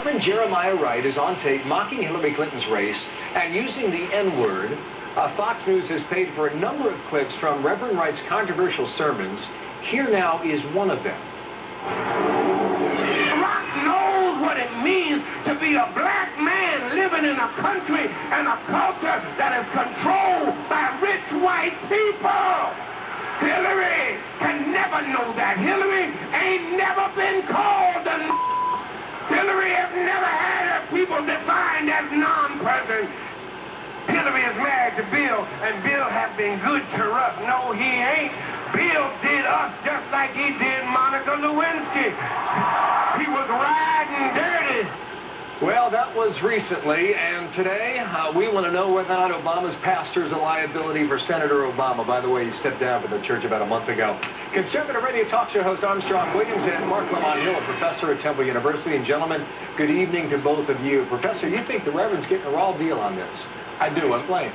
Reverend Jeremiah Wright is on tape mocking Hillary Clinton's race and using the N-word. Fox News has paid for a number of clips from Reverend Wright's controversial sermons. Here now is one of them. Rock knows what it means to be a black man living in a country and a culture that is controlled by rich white people. Hillary can never know that. Hillary ain't never been called a Hillary has never had her people defined as non-persons. Hillary is married to Bill, and Bill has been good to us. No, he ain't. Bill did us just like he did Monica Lewinsky. He was riding dirty. Well, that was recently, and today we want to know whether or not Obama's pastor is a liability for Senator Obama. By the way, he stepped down from the church about a month ago. Conservative radio talk show host Armstrong Williams and Mark Lamont Hill, a professor at Temple University. And gentlemen, good evening to both of you. Professor, you think the Reverend's getting a raw deal on this? I do. Explain.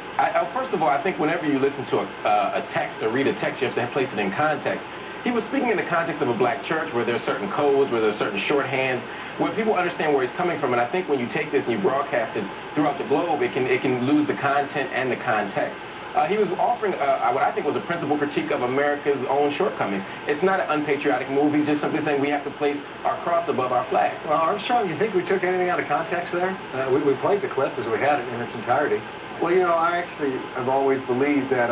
First of all, I think whenever you listen to a text or read a text, you have to place it in context. He was speaking in the context of a black church where there are certain codes, where there are certain shorthand, where people understand where he's coming from. And I think when you take this and you broadcast it throughout the globe, it can lose the content and the context. He was offering what I think was a principal critique of America's own shortcomings. It's not an unpatriotic move. He's just simply saying we have to place our cross above our flag. Well, Armstrong, you think we took anything out of context there? We played the clip as we had it in its entirety. Well, you know, I actually have always believed that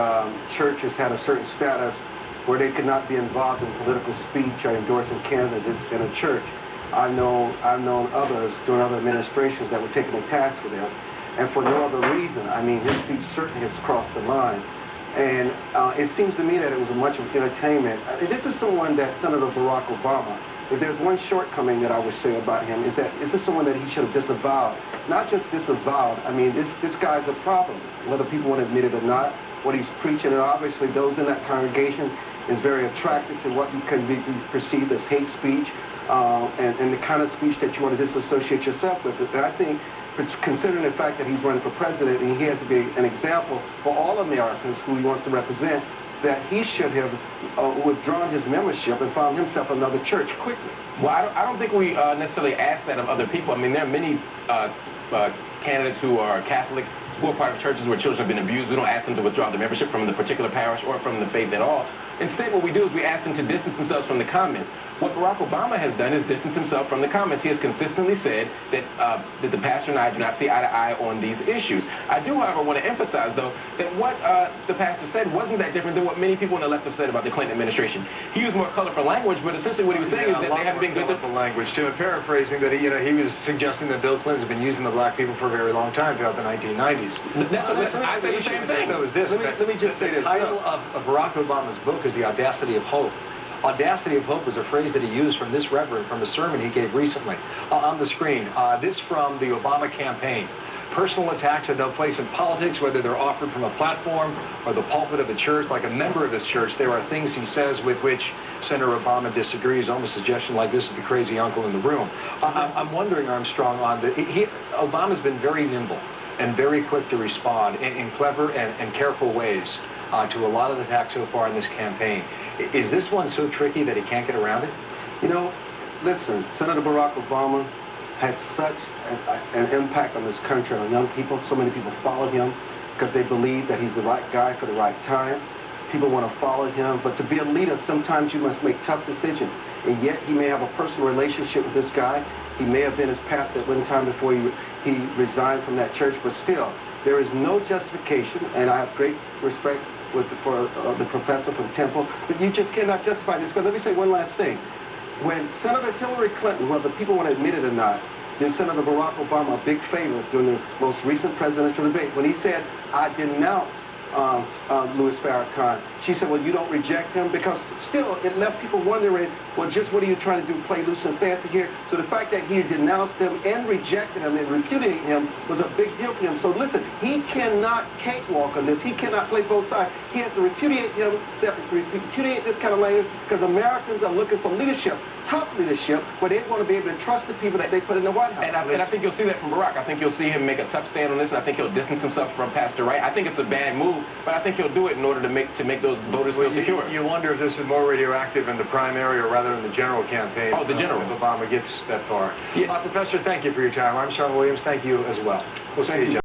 churches had a certain status where they could not be involved in political speech or endorsing candidates in a church. I've known others during other administrations that were taking a task for them, and for no other reason. I mean, his speech certainly has crossed the line. And it seems to me that it was much of entertainment. This is someone that Senator Barack Obama, if there's one shortcoming that I would say about him, is that this is someone that he should have disavowed. Not just disavowed, I mean, this guy's a problem, whether people want to admit it or not. What he's preaching, and obviously those in that congregation, is very attractive to what can be perceived as hate speech and the kind of speech that you want to disassociate yourself with. And I think, considering the fact that he's running for president and he has to be an example for all Americans who he wants to represent, that he should have withdrawn his membership and found himself another church quickly. Well, I don't think we necessarily ask that of other people. I mean, there are many candidates who are Catholic who are part of churches where children have been abused. We don't ask them to withdraw their membership from the particular parish or from the faith at all. Instead, what we do is we ask them to distance themselves from the comments. What Barack Obama has done is distance himself from the comments. He has consistently said that the pastor and I do not see eye to eye on these issues. I do, however, want to emphasize, though, that what the pastor said wasn't that different than what many people on the left have said about the Clinton administration. He used more colorful language, but essentially what he was saying is that they haven't been good to language, too. And paraphrasing that, he was suggesting that Bill Clinton has been using the black people for a very long time, throughout the 1990s. I say the same thing. Let me just say this. The title of Barack Obama's book is The Audacity of Hope. Audacity of hope is a phrase that he used from this Reverend from a sermon he gave recently. On the screen, this from the Obama campaign. Personal attacks have no place in politics, whether they're offered from a platform or the pulpit of the church. Like a member of his church, there are things he says with which Senator Obama disagrees, almost a suggestion like this is the crazy uncle in the room. I'm wondering, Armstrong, Obama's been very nimble and very quick to respond in clever and careful ways to a lot of the attacks so far in this campaign. Is this one so tricky that he can't get around it? You know, listen, Senator Barack Obama had such an impact on this country, on young people. So many people follow him because they believe that he's the right guy for the right time. People want to follow him, but to be a leader, sometimes you must make tough decisions. And yet he may have a personal relationship with this guy. He may have been his pastor at one time before he resigned from that church, but still, there is no justification, and I have great respect for the professor from Temple, but you just cannot justify this. Because let me say one last thing. When Senator Hillary Clinton, whether people want to admit it or not, did Senator Barack Obama a big favor during the most recent presidential debate when he said, I denounce Louis Farrakhan. She said, well, you don't reject him? Because still, it left people wondering, well, just what are you trying to do, play loose and fancy here? So the fact that he denounced him and rejected him and repudiated him was a big deal for him. So listen, he cannot cakewalk on this. He cannot play both sides. He has to repudiate him, repudiate this kind of language, because Americans are looking for leadership, tough leadership, where they want to be able to trust the people that they put in the White House. And I think you'll see that from Barack. I think you'll see him make a tough stand on this, and I think he'll distance himself from Pastor Wright. I think it's a bad move but I think he'll do it in order to make those voters feel secure. You wonder if this is more radioactive in the primary or rather in the general campaign. Oh, the general. If Obama gets that far. Yeah. Professor, thank you for your time. I'm Sean Williams. Thank you as well. We'll see you, John.